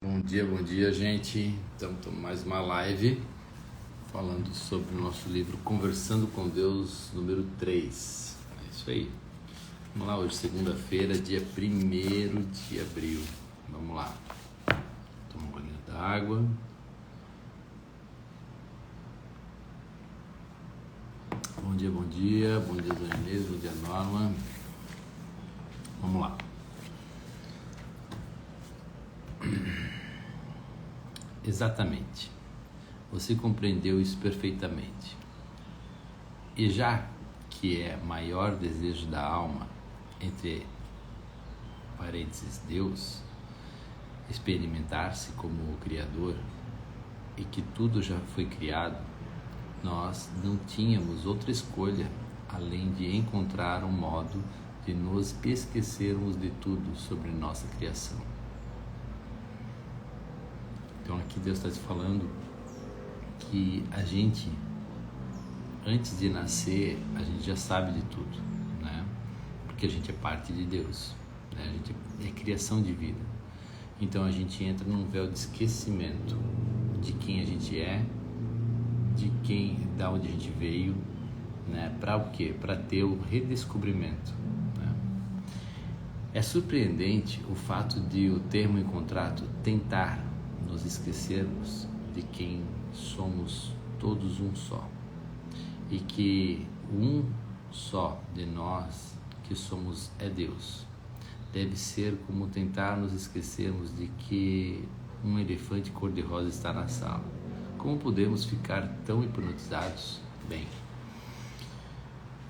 Bom dia, gente. Então, mais uma live falando sobre o nosso livro Conversando com Deus, número 3. É isso aí. Vamos lá, hoje segunda-feira, dia 1º de abril. Vamos lá. Toma um golinho d'água. Bom dia, Dona Inês, bom dia, Norma. Vamos lá. Exatamente. Você compreendeu isso perfeitamente. E já que é maior desejo da alma, entre parênteses, Deus, experimentar-se como o Criador e que tudo já foi criado, nós não tínhamos outra escolha além de encontrar um modo de nos esquecermos de tudo sobre nossa criação. Então aqui Deus está te falando que a gente, antes de nascer, a gente já sabe de tudo, né? Porque a gente é parte de Deus, né? A gente é criação divina. Então a gente entra num véu de esquecimento de quem a gente é, da onde a gente veio, né? Para o quê? Para ter o redescobrimento, né? É surpreendente o fato de o termo em contrato tentar nos esquecermos de quem somos todos um só, e que um só de nós que somos é Deus. Deve ser como tentar nos esquecermos de que um elefante cor-de-rosa está na sala. Como podemos ficar tão hipnotizados? Bem,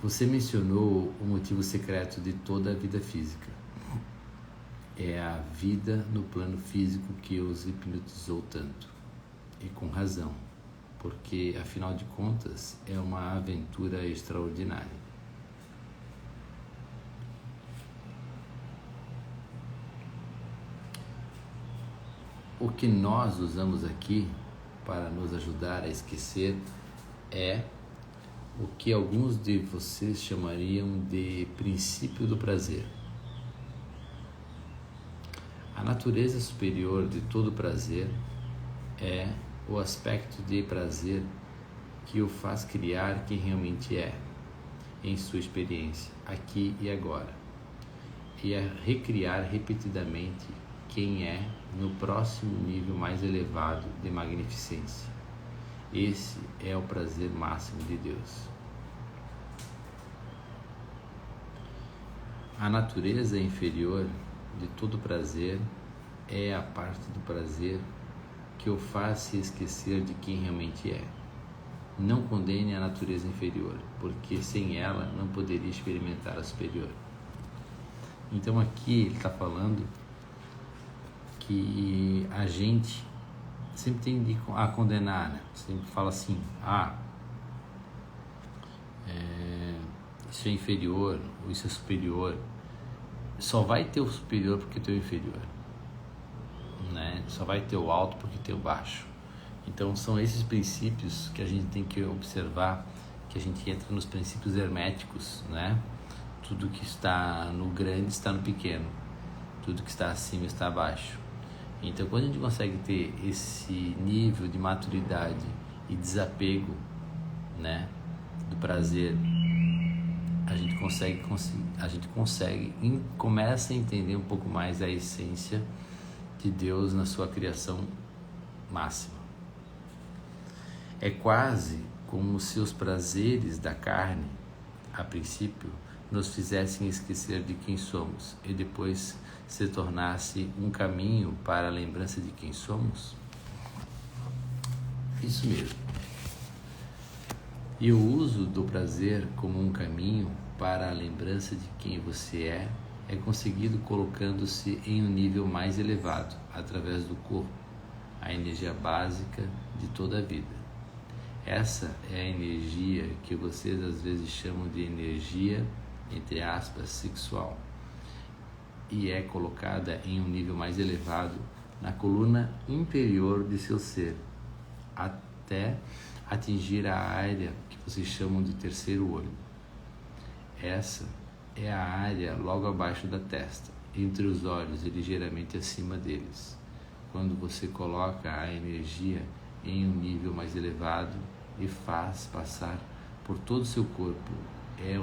você mencionou o motivo secreto de toda a vida física. É a vida no plano físico que os hipnotizou tanto, e com razão, porque afinal de contas é uma aventura extraordinária. O que nós usamos aqui para nos ajudar a esquecer é o que alguns de vocês chamariam de princípio do prazer. A natureza superior de todo prazer é o aspecto de prazer que o faz criar quem realmente é, em sua experiência, aqui e agora, e a recriar repetidamente quem é no próximo nível mais elevado de magnificência. Esse é o prazer máximo de Deus. A natureza inferior de todo prazer é a parte do prazer que o faz se esquecer de quem realmente é. Não condene a natureza inferior, porque sem ela não poderia experimentar a superior. Então aqui ele está falando que a gente sempre tende a condenar, né? Sempre fala assim, isso é inferior, ou isso é superior. Só vai ter o superior porque tem o inferior, né? Só vai ter o alto porque tem o baixo. Então são esses princípios que a gente tem que observar, que a gente entra nos princípios herméticos, né? Tudo que está no grande está no pequeno, tudo que está acima está abaixo. Então quando a gente consegue ter esse nível de maturidade e desapego, né, do prazer, a gente começa a entender um pouco mais a essência de Deus na sua criação máxima. É quase como se os prazeres da carne, a princípio, nos fizessem esquecer de quem somos e depois se tornasse um caminho para a lembrança de quem somos. Isso mesmo. E o uso do prazer como um caminho para a lembrança de quem você é conseguido colocando-se em um nível mais elevado, através do corpo, a energia básica de toda a vida. Essa é a energia que vocês às vezes chamam de energia, entre aspas, sexual, e é colocada em um nível mais elevado na coluna inferior de seu ser, até atingir a área que vocês chamam de terceiro olho. Essa é a área logo abaixo da testa, entre os olhos e ligeiramente acima deles, quando você coloca a energia em um nível mais elevado e faz passar por todo o seu corpo. É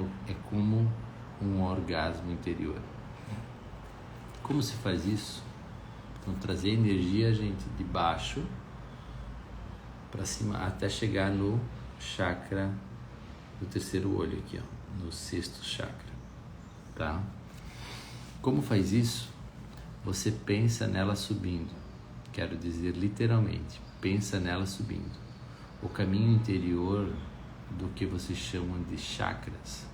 como um orgasmo interior. Como se faz isso? Então, trazer energia, gente, de baixo para cima até chegar no chakra do terceiro olho aqui, ó, no sexto chakra, tá? Como faz isso? Você pensa nela subindo. Quero dizer literalmente, pensa nela subindo. O caminho interior do que vocês chamam de chakras.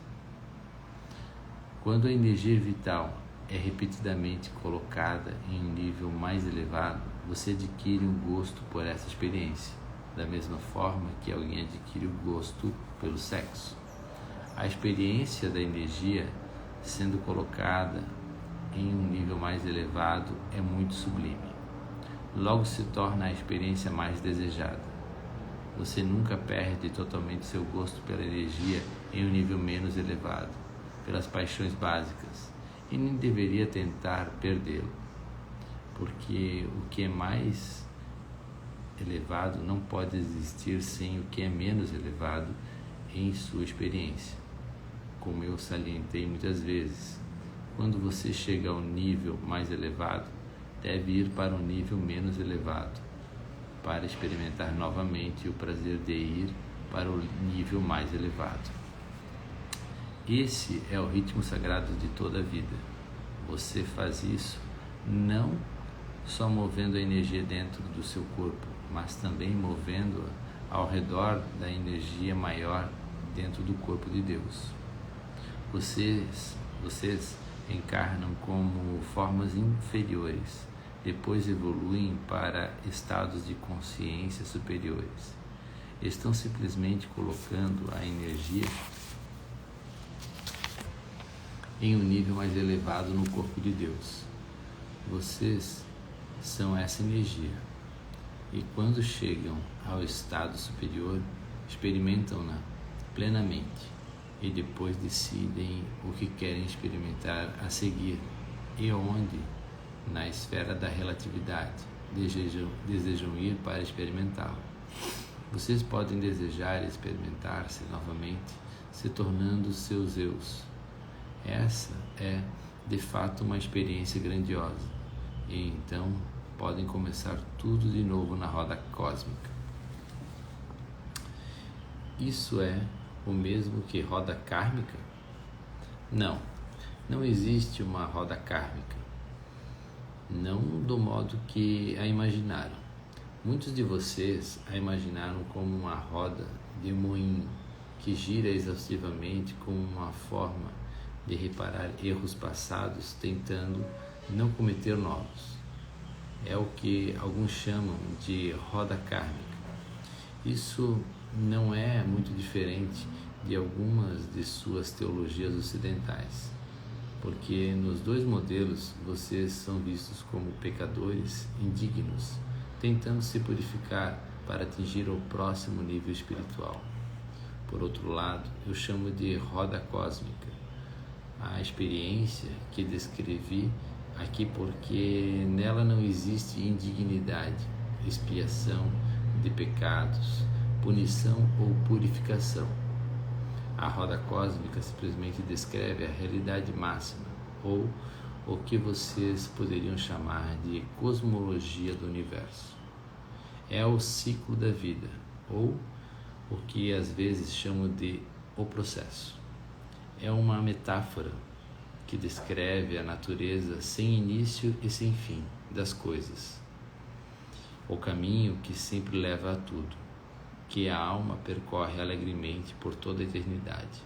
Quando a energia vital é repetidamente colocada em um nível mais elevado, você adquire um gosto por essa experiência, da mesma forma que alguém adquire o gosto pelo sexo. A experiência da energia sendo colocada em um nível mais elevado é muito sublime. Logo se torna a experiência mais desejada. Você nunca perde totalmente seu gosto pela energia em um nível menos elevado, pelas paixões básicas, e nem deveria tentar perdê-lo, porque o que é mais elevado não pode existir sem o que é menos elevado em sua experiência. Como eu salientei muitas vezes, quando você chega ao nível mais elevado, deve ir para um nível menos elevado, para experimentar novamente o prazer de ir para o nível mais elevado. Esse é o ritmo sagrado de toda a vida. Você faz isso não só movendo a energia dentro do seu corpo, mas também movendo-a ao redor da energia maior dentro do corpo de Deus. Vocês encarnam como formas inferiores, depois evoluem para estados de consciência superiores. Estão simplesmente colocando a energia em um nível mais elevado no corpo de Deus. Vocês são essa energia, e quando chegam ao estado superior, experimentam-na plenamente e depois decidem o que querem experimentar a seguir e onde, na esfera da relatividade, desejam ir para experimentá-lo. Vocês podem desejar experimentar-se novamente, se tornando seus eus. Essa é, de fato, uma experiência grandiosa, e então podem começar tudo de novo na roda cósmica. Isso é o mesmo que roda kármica? Não, não existe uma roda kármica, não do modo que a imaginaram. Muitos de vocês a imaginaram como uma roda de moinho que gira exaustivamente como uma forma de reparar erros passados, tentando não cometer novos. É o que alguns chamam de roda kármica. Isso não é muito diferente de algumas de suas teologias ocidentais, porque nos dois modelos vocês são vistos como pecadores indignos, tentando se purificar para atingir o próximo nível espiritual. Por outro lado, eu chamo de roda cósmica a experiência que descrevi aqui, porque nela não existe indignidade, expiação de pecados, punição ou purificação. A roda cósmica simplesmente descreve a realidade máxima, ou o que vocês poderiam chamar de cosmologia do universo. É o ciclo da vida, ou o que às vezes chamam de o processo. É uma metáfora que descreve a natureza sem início e sem fim das coisas. O caminho que sempre leva a tudo, que a alma percorre alegremente por toda a eternidade.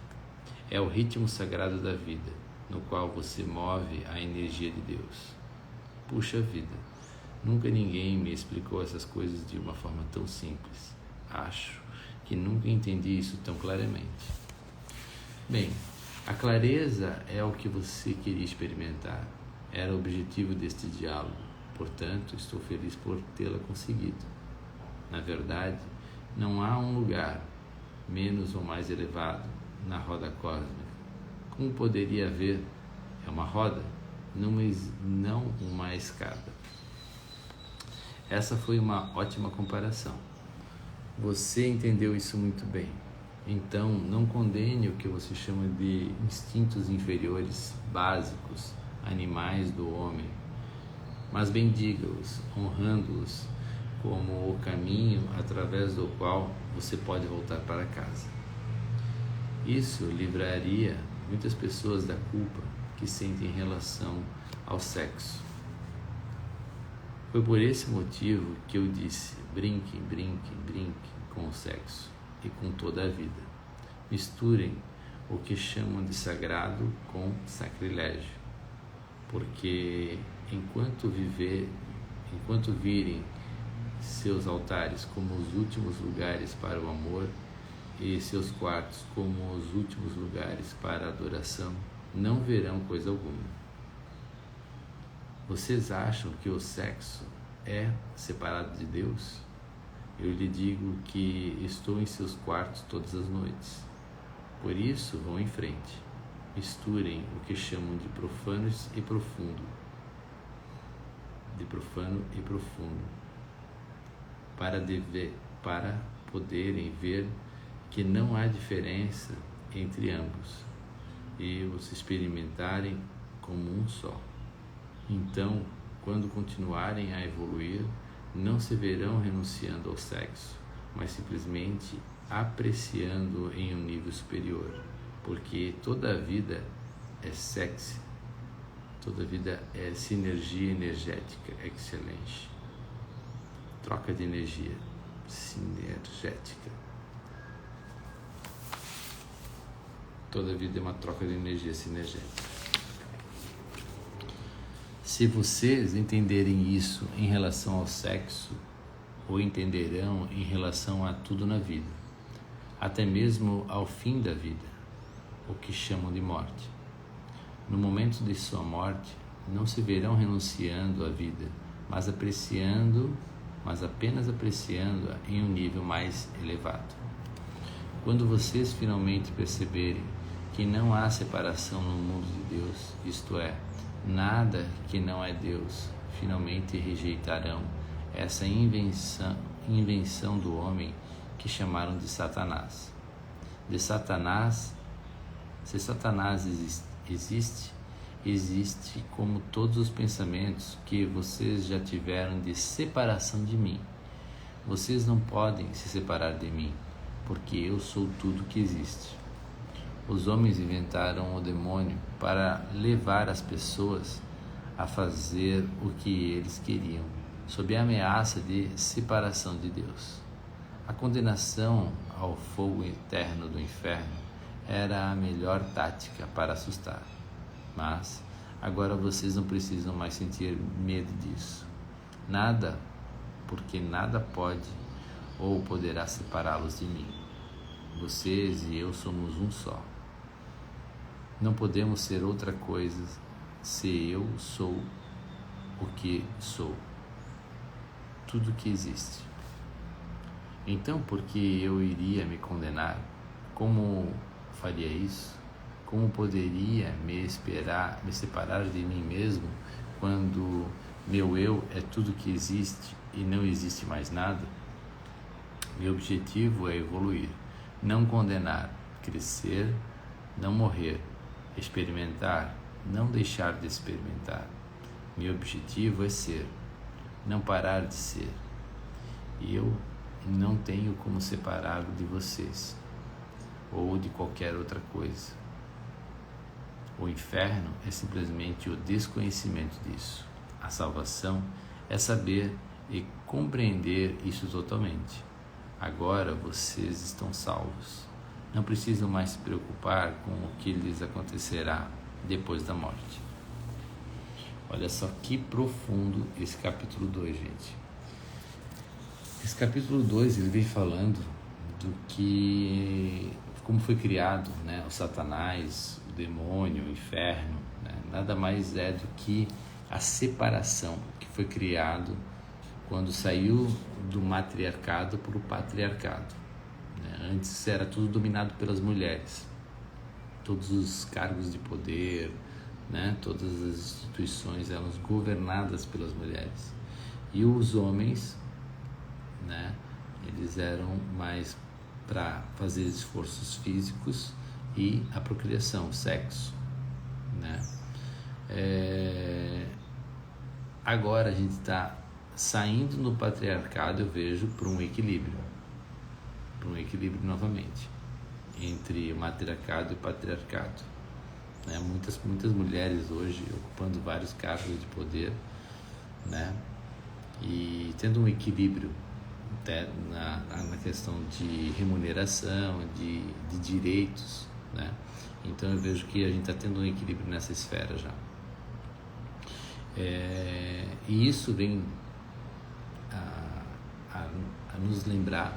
É o ritmo sagrado da vida, no qual você move a energia de Deus. Puxa vida, nunca ninguém me explicou essas coisas de uma forma tão simples. Acho que nunca entendi isso tão claramente. Bem, a clareza é o que você queria experimentar. Era o objetivo deste diálogo. Portanto, estou feliz por tê-la conseguido. Na verdade, não há um lugar menos ou mais elevado na roda cósmica. Como poderia haver? É uma roda, não uma escada. Essa foi uma ótima comparação. Você entendeu isso muito bem. Então, não condene o que você chama de instintos inferiores básicos, animais do homem, mas bendiga-os, honrando-os como o caminho através do qual você pode voltar para casa. Isso livraria muitas pessoas da culpa que sentem em relação ao sexo. Foi por esse motivo que eu disse: brinquem, brinquem, brinquem com o sexo e com toda a vida. Misturem o que chamam de sagrado com sacrilégio, porque enquanto virem seus altares como os últimos lugares para o amor e seus quartos como os últimos lugares para a adoração, não verão coisa alguma. Vocês acham que o sexo é separado de Deus? Eu lhe digo que estou em seus quartos todas as noites. Por isso, vão em frente. Misturem o que chamam de profanos e profundo. De profano e profundo. Para poderem ver que não há diferença entre ambos e os experimentarem como um só. Então, quando continuarem a evoluir, não se verão renunciando ao sexo, mas simplesmente apreciando em um nível superior, porque toda a vida é sexy, toda a vida é sinergia energética excelente. Troca de energia sinergética. Toda a vida é uma troca de energia sinergética. Se vocês entenderem isso em relação ao sexo, o entenderão em relação a tudo na vida, até mesmo ao fim da vida, o que chamam de morte. No momento de sua morte, não se verão renunciando à vida, mas apenas apreciando-a em um nível mais elevado. Quando vocês finalmente perceberem que não há separação no mundo de Deus, isto é, nada que não é Deus, finalmente rejeitarão essa invenção do homem que chamaram de Satanás. Se Satanás existe como todos os pensamentos que vocês já tiveram de separação de mim. Vocês não podem se separar de mim, porque eu sou tudo que existe. Os homens inventaram o demônio para levar as pessoas a fazer o que eles queriam, sob a ameaça de separação de Deus. A condenação ao fogo eterno do inferno era a melhor tática para assustar. Mas agora vocês não precisam mais sentir medo disso. Nada, porque nada pode ou poderá separá-los de mim. Vocês e eu somos um só. Não podemos ser outra coisa se eu sou o que sou. Tudo que existe. Então, por que eu iria me condenar? Como faria isso? Como poderia me separar de mim mesmo quando meu eu é tudo que existe e não existe mais nada? Meu objetivo é evoluir, não condenar, crescer, não morrer, experimentar, não deixar de experimentar. Meu objetivo é ser, não parar de ser. E eu não tenho como separá-lo de vocês ou de qualquer outra coisa. O inferno é simplesmente o desconhecimento disso. A salvação é saber e compreender isso totalmente. Agora vocês estão salvos. Não precisam mais se preocupar com o que lhes acontecerá depois da morte. Olha só que profundo esse capítulo 2, gente. Esse capítulo 2 ele vem falando do que, como foi criado, né, o Satanás, o demônio, o inferno, né, nada mais é do que a separação que foi criado quando saiu do matriarcado para o patriarcado. Né? Antes era tudo dominado pelas mulheres, todos os cargos de poder, né, todas as instituições eram governadas pelas mulheres. E os homens, né, eles eram mais para fazer esforços físicos e a procriação, o sexo, né? Agora a gente está saindo no patriarcado, eu vejo, para um equilíbrio novamente entre o matriarcado e o patriarcado, né? Muitas mulheres hoje ocupando vários cargos de poder, né? E tendo um equilíbrio até na questão de remuneração, de direitos, né? Então eu vejo que a gente está tendo um equilíbrio nessa esfera já. E isso vem a nos lembrar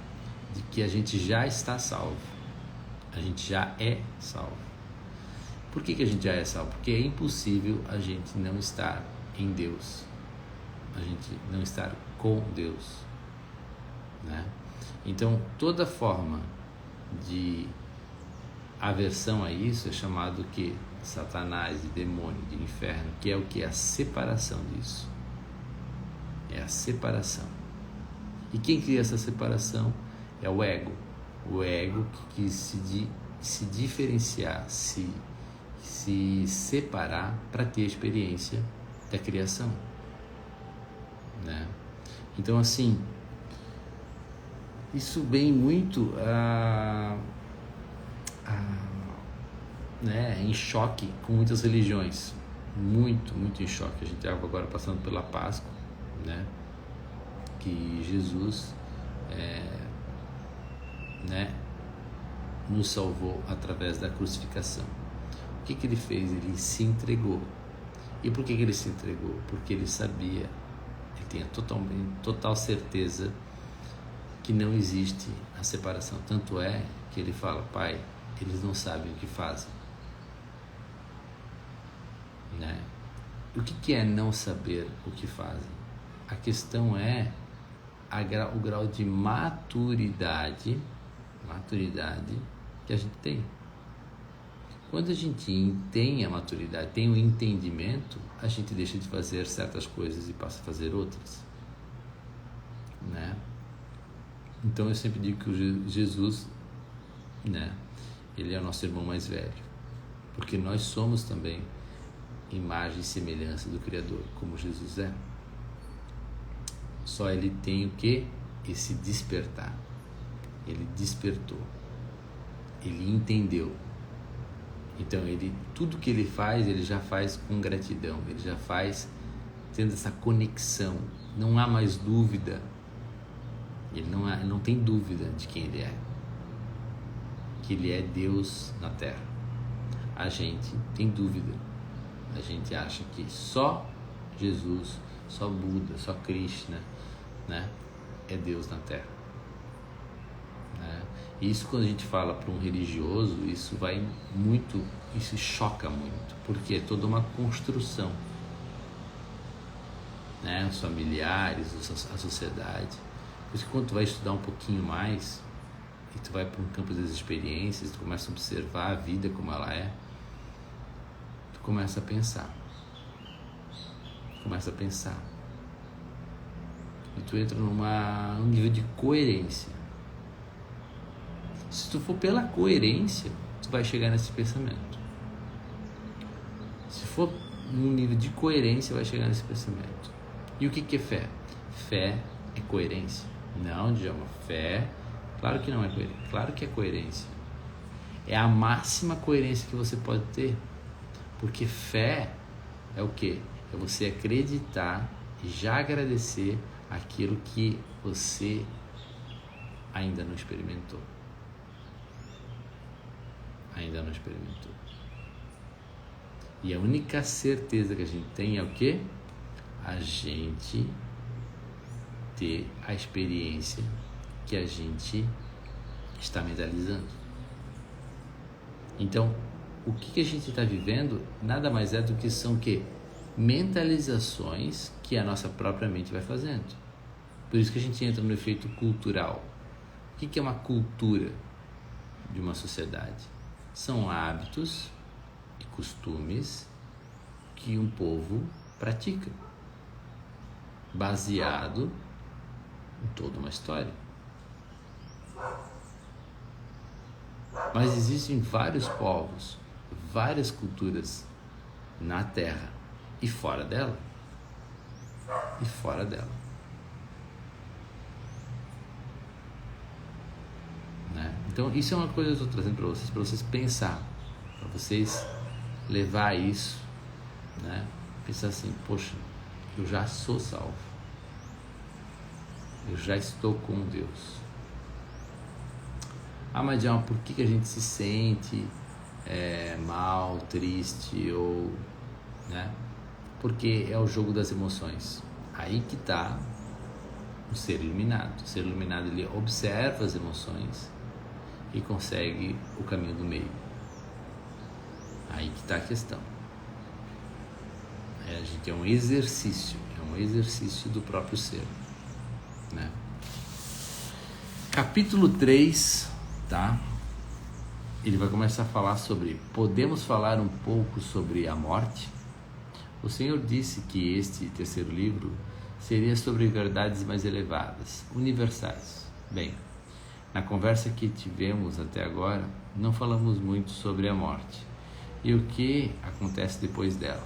de que a gente já está salvo, a gente já é salvo. Por que a gente já é salvo? Porque é impossível a gente não estar em Deus, a gente não estar com Deus, né? Então toda forma de aversão a isso é chamado que Satanás, de demônio, de inferno, que é o que? A separação disso. É a separação. E quem cria essa separação é o ego. O ego que quis se diferenciar, se separar para ter a experiência da criação, né? Então, assim, isso vem muito né, em choque com muitas religiões, muito em choque. A gente estava agora passando pela Páscoa, né, que Jesus né, nos salvou através da crucificação. O que ele fez? Ele se entregou. E por que ele se entregou? Porque ele sabia, ele tinha total certeza que não existe a separação. Tanto é que ele fala: Pai, eles não sabem o que fazem, né? O que é não saber o que fazem? A questão é o grau de maturidade que a gente tem. Quando a gente tem a maturidade, tem o entendimento, a gente deixa de fazer certas coisas e passa a fazer outras, né? Então eu sempre digo que Jesus, né, ele é o nosso irmão mais velho, porque nós somos também imagem e semelhança do Criador, como Jesus é. Só ele tem o que? Esse despertar. Ele despertou, ele entendeu. Então tudo que ele faz, ele já faz com gratidão, ele já faz tendo essa conexão. Não há mais dúvida, ele não tem dúvida de quem ele é, que ele é Deus na Terra. A gente tem dúvida, a gente acha que só Jesus, só Buda, só Krishna, né, é Deus na Terra, né? Isso, quando a gente fala para um religioso, isso choca muito, porque é toda uma construção, né? Os familiares, a sociedade. Por isso que quando tu vai estudar um pouquinho mais e tu vai para um campo das experiências, tu começa a observar a vida como ela é, tu começa a pensar, e tu entra num nível de coerência. Se tu for pela coerência, tu vai chegar nesse pensamento. Se for num nível de coerência, vai chegar nesse pensamento. E o que é fé? Fé é coerência? Não, Djalma, fé, claro que não é coerência. Claro que é coerência. É a máxima coerência que você pode ter. Porque fé é o quê? É você acreditar e já agradecer aquilo que você ainda não experimentou. E a única certeza que a gente tem é o quê? A gente ter a experiência que a gente está mentalizando. Então, o que a gente está vivendo nada mais é do que são o quê? Mentalizações que a nossa própria mente vai fazendo. Por isso que a gente entra no efeito cultural. O que é uma cultura de uma sociedade? São hábitos e costumes que um povo pratica. baseado em toda uma história. Mas existem vários povos, várias culturas na Terra e fora dela. E fora dela. Né? Então, isso é uma coisa que eu estou trazendo para vocês pensar, para vocês levar isso, né? Pensar assim, poxa, eu já sou salvo. Eu já estou com Deus. Ah, mas John, por que a gente se sente mal, triste ou, né? Porque é o jogo das emoções. Aí que está o ser iluminado. O ser iluminado, ele observa as emoções e consegue o caminho do meio. Aí que está a questão. A gente é um exercício do próprio ser, né? Capítulo 3, tá? Ele vai começar a falar sobre, podemos falar um pouco sobre a morte? O Senhor disse que este terceiro livro seria sobre verdades mais elevadas, universais. Bem, na conversa que tivemos até agora, não falamos muito sobre a morte e o que acontece depois dela.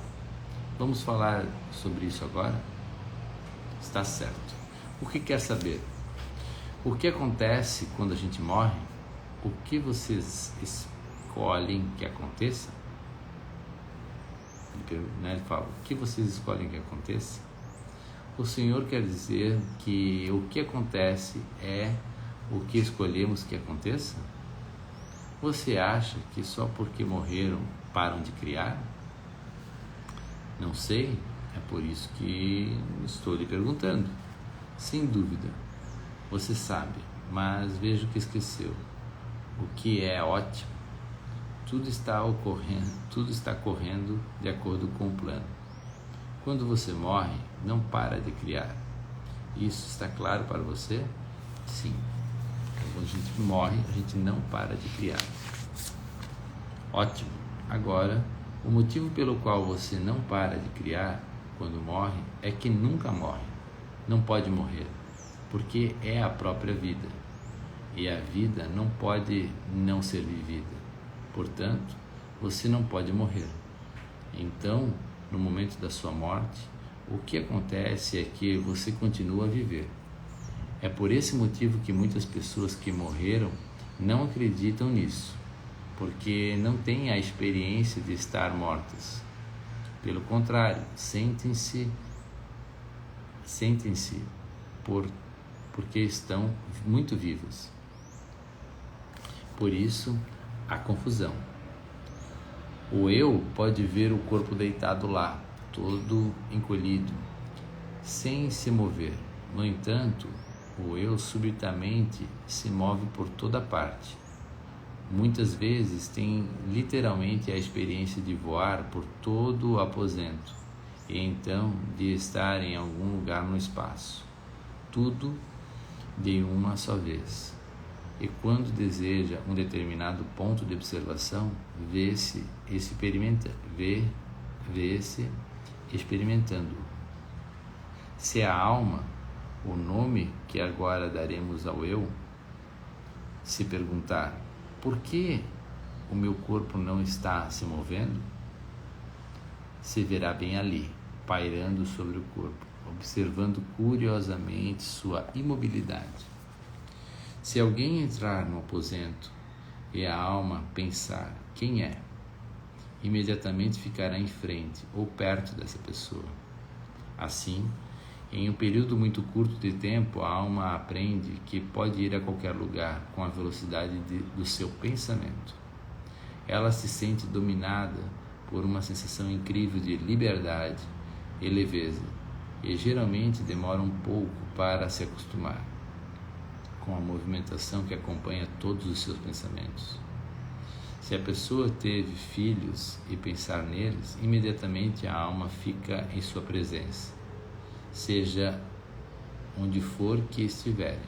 Vamos falar sobre isso agora? Está certo. O que quer saber? O que acontece quando a gente morre? O que vocês escolhem que aconteça? Ele fala, o que vocês escolhem que aconteça? O Senhor quer dizer que o que acontece é o que escolhemos que aconteça? Você acha que só porque morreram param de criar? Não sei, é por isso que estou lhe perguntando. Sem dúvida, você sabe, mas vejo que esqueceu. O que é ótimo, tudo está correndo de acordo com o plano. Quando você morre, não para de criar. Isso está claro para você? Sim. Quando a gente morre, a gente não para de criar. Ótimo. Agora, o motivo pelo qual você não para de criar quando morre é que nunca morre, não pode morrer, porque é a própria vida, e a vida não pode não ser vivida, portanto, você não pode morrer. Então, no momento da sua morte, o que acontece é que você continua a viver. É por esse motivo que muitas pessoas que morreram não acreditam nisso, porque não têm a experiência de estar mortas. Pelo contrário, sentem-se porque estão muito vivas. Por isso, a confusão. O eu pode ver o corpo deitado lá, todo encolhido, sem se mover. No entanto, o eu subitamente se move por toda parte. Muitas vezes tem literalmente a experiência de voar por todo o aposento e então de estar em algum lugar no espaço. Tudo de uma só vez. E quando deseja um determinado ponto de observação, vê-se experimentando. Se a alma, o nome que agora daremos ao eu, se perguntar, por que o meu corpo não está se movendo? Se verá bem ali, pairando sobre o corpo, observando curiosamente sua imobilidade. Se alguém entrar no aposento e a alma pensar quem é, imediatamente ficará em frente ou perto dessa pessoa. Assim, em um período muito curto de tempo, a alma aprende que pode ir a qualquer lugar com a velocidade do seu pensamento. Ela se sente dominada por uma sensação incrível de liberdade e leveza, e geralmente demora um pouco para se acostumar com a movimentação que acompanha todos os seus pensamentos. Se a pessoa teve filhos e pensar neles, imediatamente a alma fica em sua presença, seja onde for que estiverem.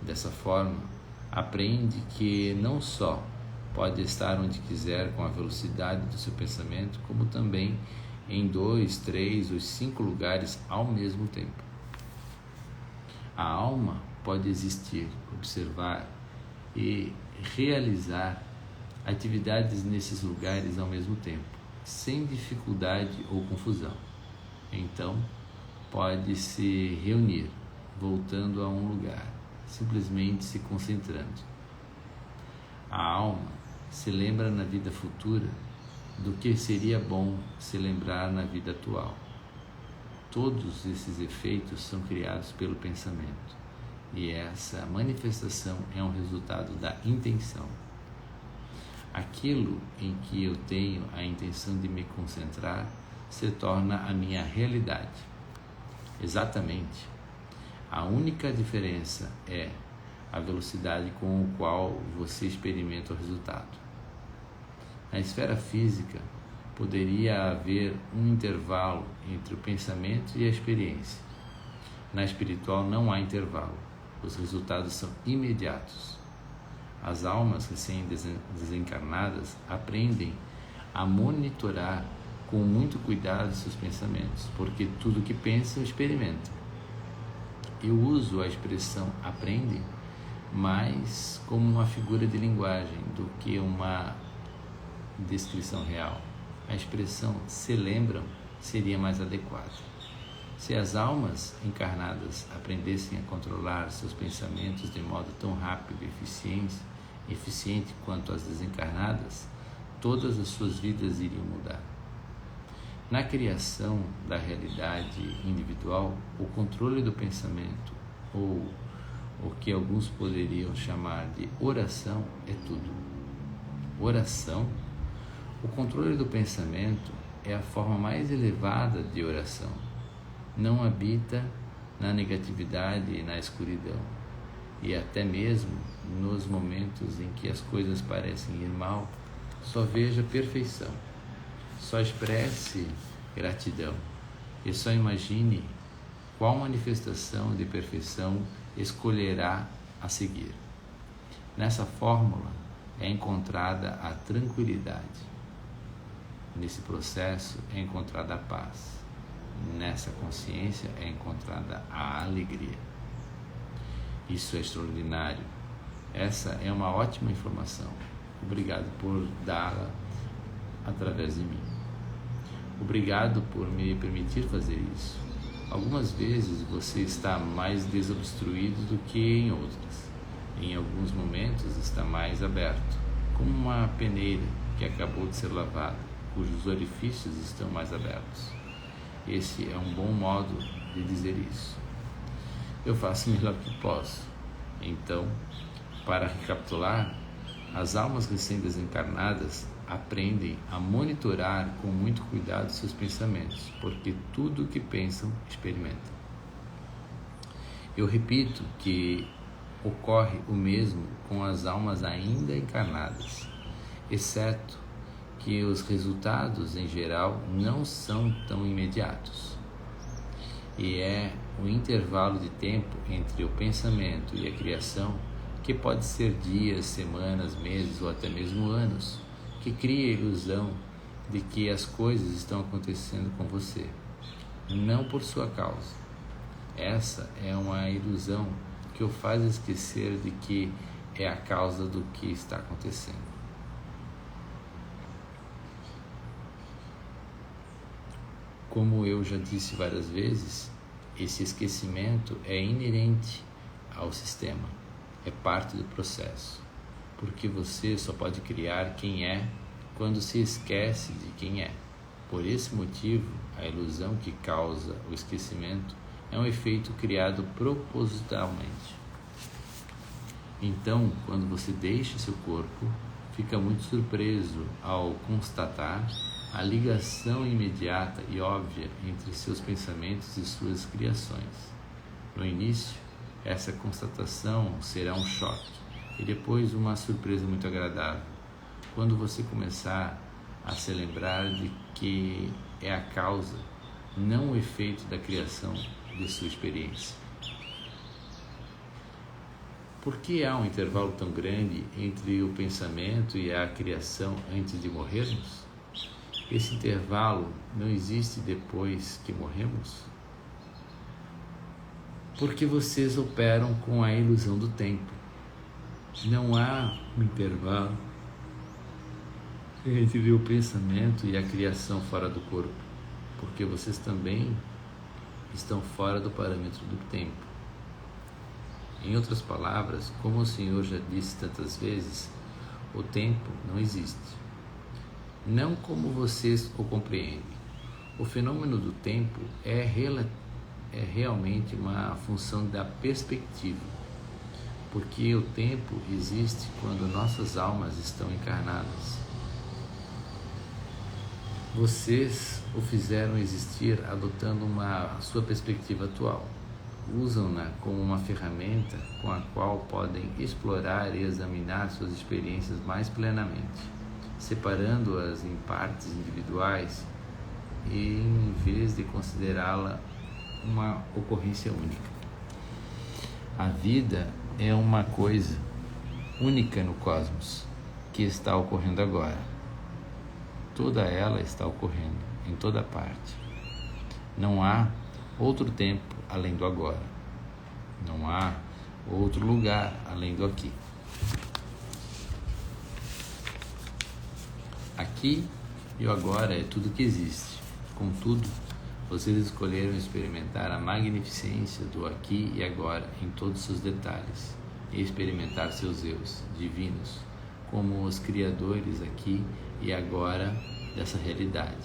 Dessa forma, aprende que não só pode estar onde quiser com a velocidade do seu pensamento, como também em 2, 3 ou 5 lugares ao mesmo tempo. A alma pode existir, observar e realizar atividades nesses lugares ao mesmo tempo, sem dificuldade ou confusão. Então, pode se reunir, voltando a um lugar, simplesmente se concentrando. A alma se lembra na vida futura do que seria bom se lembrar na vida atual. Todos esses efeitos são criados pelo pensamento, e essa manifestação é um resultado da intenção. Aquilo em que eu tenho a intenção de me concentrar se torna a minha realidade. Exatamente. A única diferença é a velocidade com a qual você experimenta o resultado. Na esfera física, poderia haver um intervalo entre o pensamento e a experiência. Na espiritual não há intervalo. Os resultados são imediatos. As almas recém-desencarnadas aprendem a monitorar com muito cuidado seus pensamentos, porque tudo que pensam experimentam. Eu uso a expressão aprendem mais como uma figura de linguagem do que uma descrição real. A expressão se lembram seria mais adequada. Se as almas encarnadas aprendessem a controlar seus pensamentos de modo tão rápido e eficiente quanto as desencarnadas, todas as suas vidas iriam mudar. Na criação da realidade individual, o controle do pensamento, ou o que alguns poderiam chamar de oração, é tudo. Oração. O controle do pensamento é a forma mais elevada de oração. Não habita na negatividade e na escuridão, e até mesmo nos momentos em que as coisas parecem ir mal, só veja perfeição, só expresse gratidão e só imagine qual manifestação de perfeição escolherá a seguir. Nessa fórmula é encontrada a tranquilidade. Nesse processo é encontrada a paz. Nessa consciência é encontrada a alegria. Isso é extraordinário. Essa é uma ótima informação. Obrigado por dá-la através de mim. Obrigado por me permitir fazer isso. Algumas vezes você está mais desobstruído do que em outras. Em alguns momentos está mais aberto, como uma peneira que acabou de ser lavada, cujos orifícios estão mais abertos. Esse é um bom modo de dizer isso. Eu faço o melhor que posso. Então, para recapitular, as almas recém-desencarnadas aprendem a monitorar com muito cuidado seus pensamentos, porque tudo o que pensam, experimentam. Eu repito que ocorre o mesmo com as almas ainda encarnadas, exceto que os resultados, em geral, não são tão imediatos. E é o intervalo de tempo entre o pensamento e a criação, que pode ser dias, semanas, meses ou até mesmo anos, que cria a ilusão de que as coisas estão acontecendo com você, não por sua causa. Essa é uma ilusão que o faz esquecer de que é a causa do que está acontecendo. Como eu já disse várias vezes, esse esquecimento é inerente ao sistema, é parte do processo, porque você só pode criar quem é quando se esquece de quem é. Por esse motivo, a ilusão que causa o esquecimento é um efeito criado propositalmente. Então, quando você deixa seu corpo, fica muito surpreso ao constatar a ligação imediata e óbvia entre seus pensamentos e suas criações. No início, essa constatação será um choque e depois uma surpresa muito agradável, quando você começar a se lembrar de que é a causa, não o efeito da criação de sua experiência. Por que há um intervalo tão grande entre o pensamento e a criação antes de morrermos? esse intervalo não existe depois que morremos? Porque vocês operam com a ilusão do tempo. Não há um intervalo entre o pensamento e a criação fora do corpo, porque vocês também estão fora do parâmetro do tempo. Em outras palavras, como o Senhor já disse tantas vezes, o tempo não existe. Não como vocês o compreendem. O fenômeno do tempo é realmente uma função da perspectiva, porque o tempo existe quando nossas almas estão encarnadas. Vocês o fizeram existir adotando a sua perspectiva atual. Usam-na como uma ferramenta com a qual podem explorar e examinar suas experiências mais plenamente, separando-as em partes individuais e em vez de considerá-la uma ocorrência única. A vida é uma coisa única no cosmos que está ocorrendo agora. Toda ela está ocorrendo em toda parte. Não há outro tempo além do agora. Não há outro lugar além do aqui. Aqui e o agora é tudo que existe. Contudo, vocês escolheram experimentar a magnificência do aqui e agora em todos os seus detalhes e experimentar seus eus divinos como os criadores aqui e agora dessa realidade.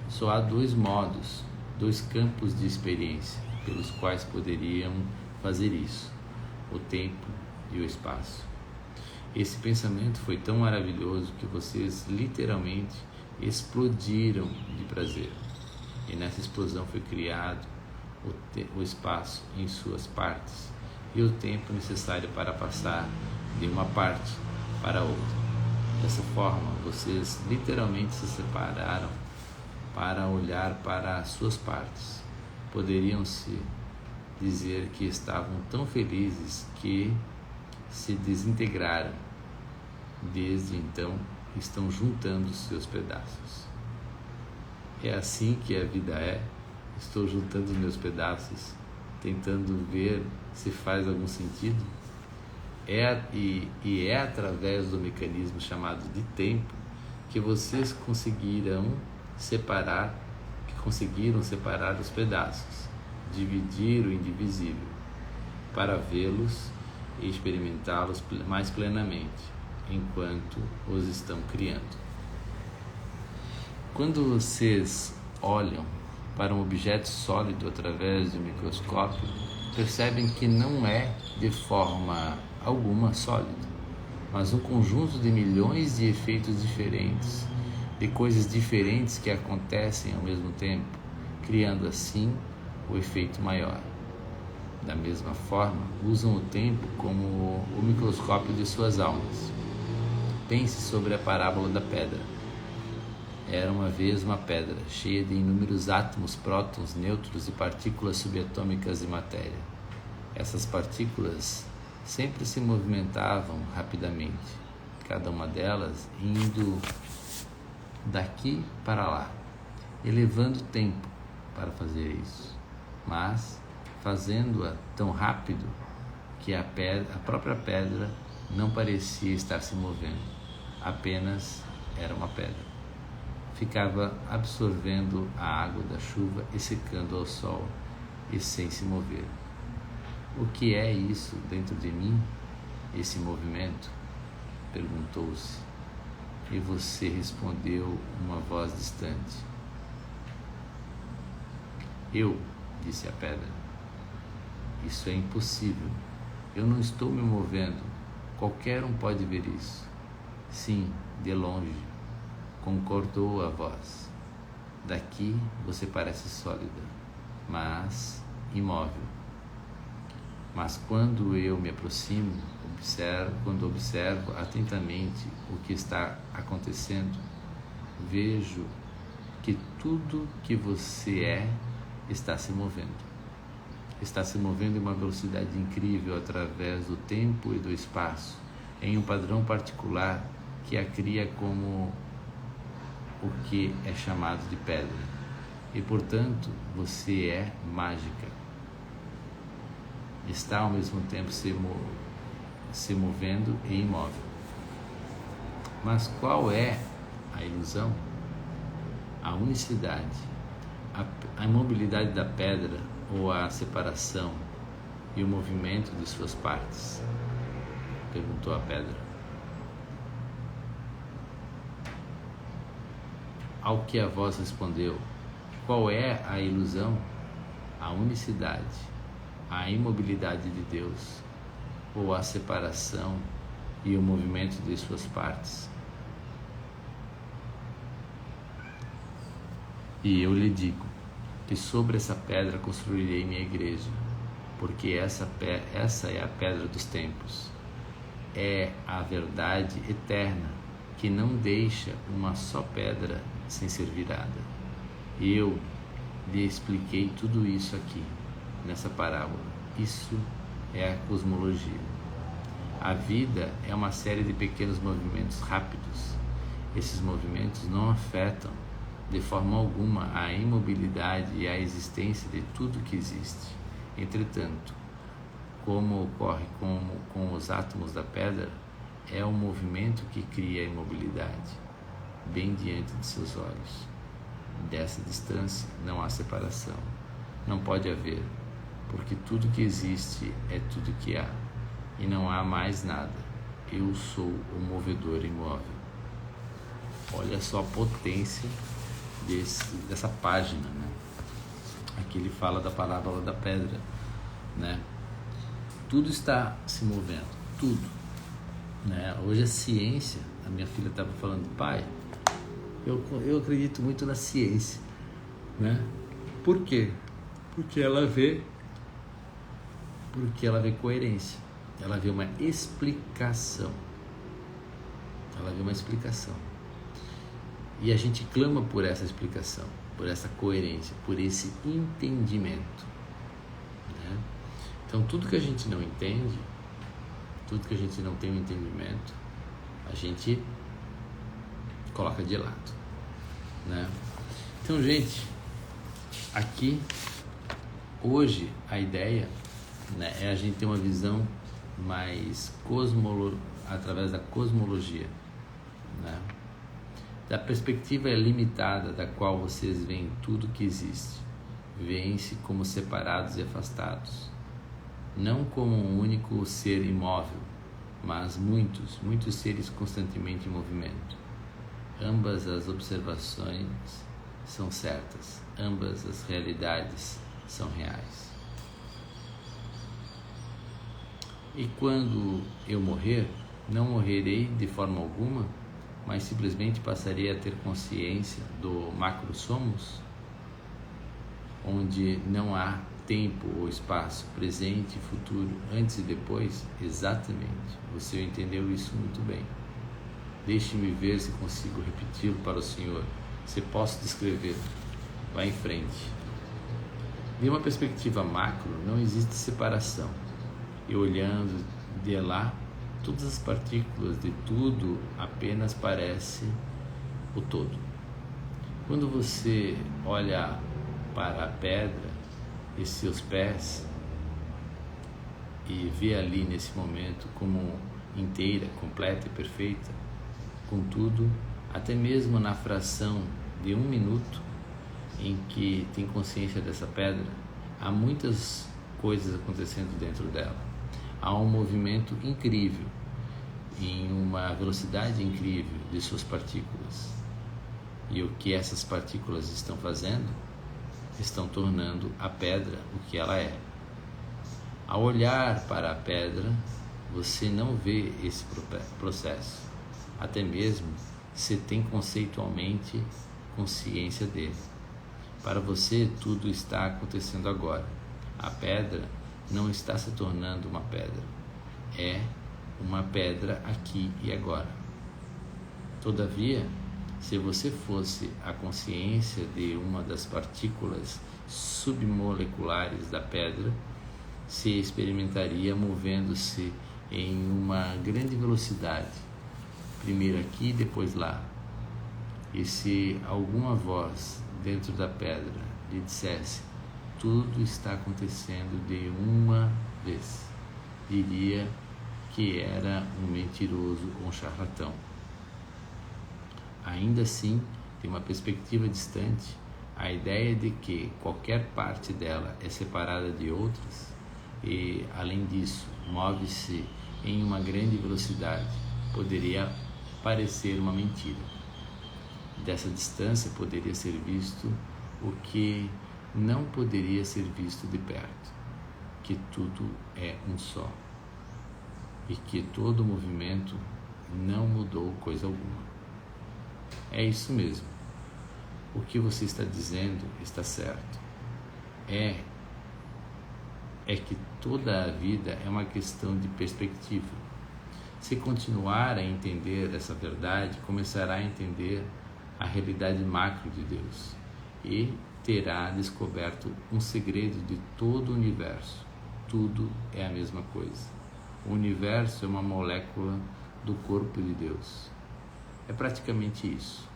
Só há dois modos, dois campos de experiência pelos quais poderiam fazer isso: o tempo e o espaço. Esse pensamento foi tão maravilhoso que vocês literalmente explodiram de prazer. E nessa explosão foi criado o espaço em suas partes e o tempo necessário para passar de uma parte para outra. Dessa forma, vocês literalmente se separaram para olhar para as suas partes. Poderiam-se dizer que estavam tão felizes que se desintegraram. Desde então, estão juntando seus pedaços. É assim que a vida é. Estou juntando meus pedaços, tentando ver se faz algum sentido. É através do mecanismo chamado de tempo que vocês conseguiram separar os pedaços, dividir o indivisível, para vê-los e experimentá-los mais plenamente, enquanto os estão criando. Quando vocês olham para um objeto sólido através de um microscópio, percebem que não é de forma alguma sólido, mas um conjunto de milhões de efeitos diferentes, de coisas diferentes que acontecem ao mesmo tempo, criando assim o efeito maior. Da mesma forma, usam o tempo como o microscópio de suas almas. Pense sobre a parábola da pedra. Era uma vez uma pedra, cheia de inúmeros átomos, prótons, nêutrons e partículas subatômicas de matéria. Essas partículas sempre se movimentavam rapidamente, cada uma delas indo daqui para lá, elevando tempo para fazer isso, mas fazendo-a tão rápido que a própria pedra não parecia estar se movendo, apenas era uma pedra. Ficava absorvendo a água da chuva e secando ao sol e sem se mover. O que é isso dentro de mim, esse movimento? Perguntou-se. E você respondeu uma voz distante. Eu, disse a pedra. Isso é impossível. Eu não estou me movendo. Qualquer um pode ver isso. Sim, de longe, concordou a voz. Daqui você parece sólida, mas imóvel. Mas quando eu me aproximo, quando observo atentamente o que está acontecendo, vejo que tudo que você é está se movendo. Está se movendo em uma velocidade incrível através do tempo e do espaço, em um padrão particular que a cria como o que é chamado de pedra e, portanto, você é mágica. Está ao mesmo tempo se movendo e imóvel. Mas qual é a ilusão? A unicidade, a imobilidade da pedra ou a separação e o movimento de suas partes? Perguntou a pedra. Ao que a voz respondeu: qual é a ilusão? A unicidade, a imobilidade de Deus ou a separação e o movimento de suas partes? E eu lhe digo que sobre essa pedra construirei minha igreja, porque essa é a pedra dos tempos, é a verdade eterna que não deixa uma só pedra sem ser virada. Eu lhe expliquei tudo isso aqui, nessa parábola. Isso é a cosmologia. A vida é uma série de pequenos movimentos rápidos. Esses movimentos não afetam de forma alguma a imobilidade e a existência de tudo que existe. Entretanto, como ocorre com os átomos da pedra, é o movimento que cria a imobilidade, bem diante de seus olhos. Dessa distância não há separação, não pode haver, porque tudo que existe é tudo que há, e não há mais nada. Eu sou o movedor imóvel. Olha só a potência dessa página, né? Aqui ele fala da parábola da pedra, né? Tudo está se movendo, tudo, né? Hoje a ciência, a minha filha estava falando: pai, eu acredito muito na ciência, né? Por quê? Porque ela vê coerência, ela vê uma explicação, e a gente clama por essa explicação, por essa coerência, por esse entendimento, né? Então tudo que a gente não entende, tudo que a gente não tem um entendimento, a gente coloca de lado, né? Então, gente, aqui hoje a ideia, né, é a gente ter uma visão mais através da cosmologia, né? Da perspectiva limitada da qual vocês veem tudo que existe, veem-se como separados e afastados, não como um único ser imóvel, mas muitos seres constantemente em movimento. Ambas as observações são certas, ambas as realidades são reais. E quando eu morrer, não morrerei de forma alguma, mas simplesmente passarei a ter consciência do macrosomos, onde não há tempo ou espaço, presente e futuro, antes e depois. Exatamente, você entendeu isso muito bem. Deixe-me ver se consigo repeti-lo para o senhor, se posso descrever. Vá em frente. De uma perspectiva macro, não existe separação, e olhando de lá, todas as partículas de tudo apenas parecem o todo. Quando você olha para a pedra e seus pés e vê ali nesse momento como inteira, completa e perfeita, contudo, até mesmo na fração de 1 minuto em que tem consciência dessa pedra, há muitas coisas acontecendo dentro dela. Há um movimento incrível, em uma velocidade incrível de suas partículas. E o que essas partículas estão fazendo? Estão tornando a pedra o que ela é. Ao olhar para a pedra, você não vê esse processo, até mesmo se tem conceitualmente consciência dele. Para você, tudo está acontecendo agora. A pedra não está se tornando uma pedra, é uma pedra aqui e agora. Todavia, se você fosse a consciência de uma das partículas submoleculares da pedra, se experimentaria movendo-se em uma grande velocidade, primeiro aqui, depois lá. E se alguma voz dentro da pedra lhe dissesse: tudo está acontecendo de uma vez, diria que era um mentiroso ou um charlatão. Ainda assim, de uma perspectiva distante, a ideia de que qualquer parte dela é separada de outras e, além disso, move-se em uma grande velocidade, poderia parecer uma mentira. Dessa distância poderia ser visto o que não poderia ser visto de perto, que tudo é um só e que todo o movimento não mudou coisa alguma. É isso mesmo. O que você está dizendo está certo. É que toda a vida é uma questão de perspectiva. Se continuar a entender essa verdade, começará a entender a realidade macro de Deus e terá descoberto um segredo de todo o universo. Tudo é a mesma coisa. O universo é uma molécula do corpo de Deus. É praticamente isso.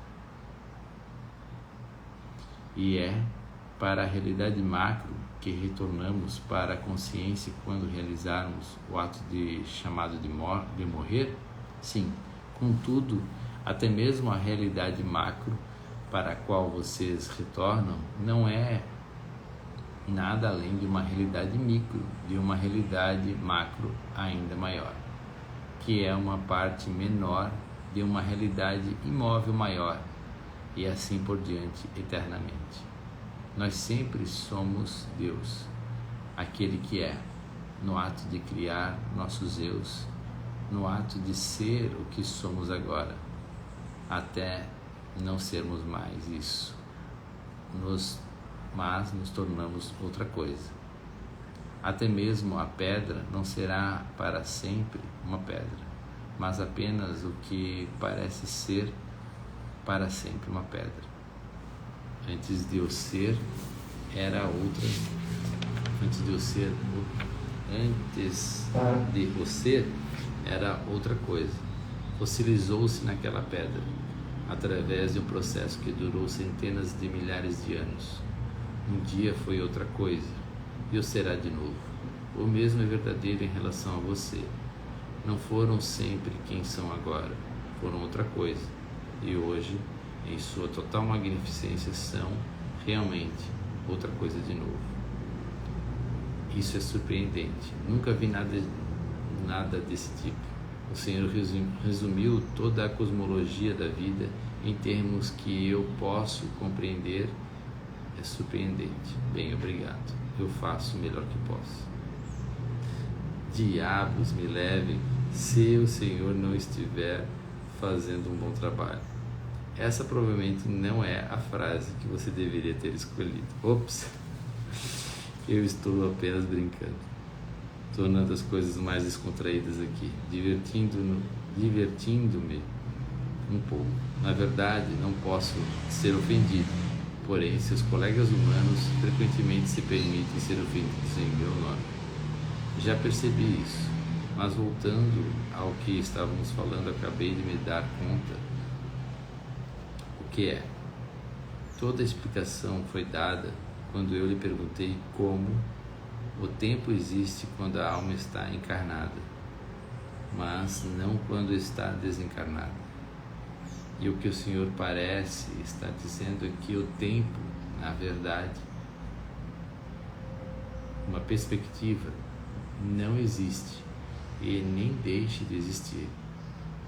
E é para a realidade macro que retornamos para a consciência quando realizarmos o ato chamado de morrer? Sim, contudo, até mesmo a realidade macro para a qual vocês retornam não é nada além de uma realidade micro, de uma realidade macro ainda maior, que é uma parte menor de uma realidade imóvel maior, e assim por diante eternamente. Nós sempre somos Deus, aquele que é, no ato de criar nossos eus, no ato de ser o que somos agora, até não sermos mais isso, mas nos tornamos outra coisa. Até mesmo a pedra não será para sempre uma pedra, mas apenas o que parece ser para sempre uma pedra. Antes de eu ser, era outra. Antes de eu ser, era outra coisa. Fossilizou-se naquela pedra, através de um processo que durou centenas de milhares de anos. Um dia foi outra coisa, e o será de novo. O mesmo é verdadeiro em relação a você. Não foram sempre quem são agora, foram outra coisa. E hoje, em sua total magnificência, são realmente outra coisa de novo. Isso é surpreendente. Nunca vi nada desse tipo. O Senhor resumiu toda a cosmologia da vida em termos que eu posso compreender. É surpreendente. Bem, obrigado. Eu faço o melhor que posso. Diabos me levem se o Senhor não estiver fazendo um bom trabalho. Essa provavelmente não é a frase que você deveria ter escolhido. Ops! Eu estou apenas brincando, tornando as coisas mais descontraídas aqui, divertindo-me um pouco. Na verdade, não posso ser ofendido, porém, seus colegas humanos frequentemente se permitem ser ofendidos em meu nome. Já percebi isso, mas voltando ao que estávamos falando, acabei de me dar conta o que é. Toda a explicação foi dada quando eu lhe perguntei como o tempo existe quando a alma está encarnada, mas não quando está desencarnada. E o que o Senhor parece estar dizendo é que o tempo, na verdade, uma perspectiva, não existe e nem deixe de existir,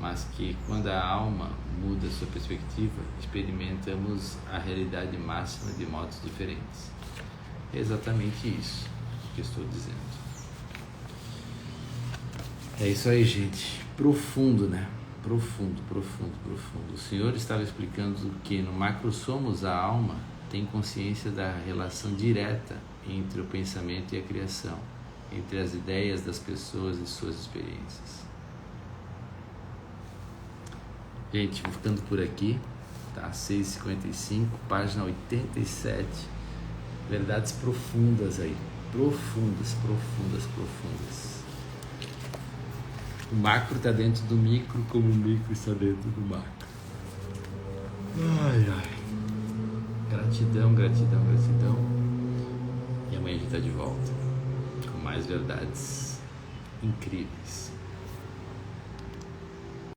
mas que quando a alma muda sua perspectiva, experimentamos a realidade máxima de modos diferentes. É exatamente isso que estou dizendo. É isso aí, gente. Profundo, né? Profundo. O Senhor estava explicando que no macrosomos a alma tem consciência da relação direta entre o pensamento e a criação, entre as ideias das pessoas e suas experiências. Gente, vou ficando por aqui, tá? 6h55, página 87. Verdades profundas aí. Profundas. O macro está dentro do micro, como o micro está dentro do macro. Ai, ai. Gratidão, gratidão, gratidão. E amanhã a gente tá de volta com mais verdades incríveis.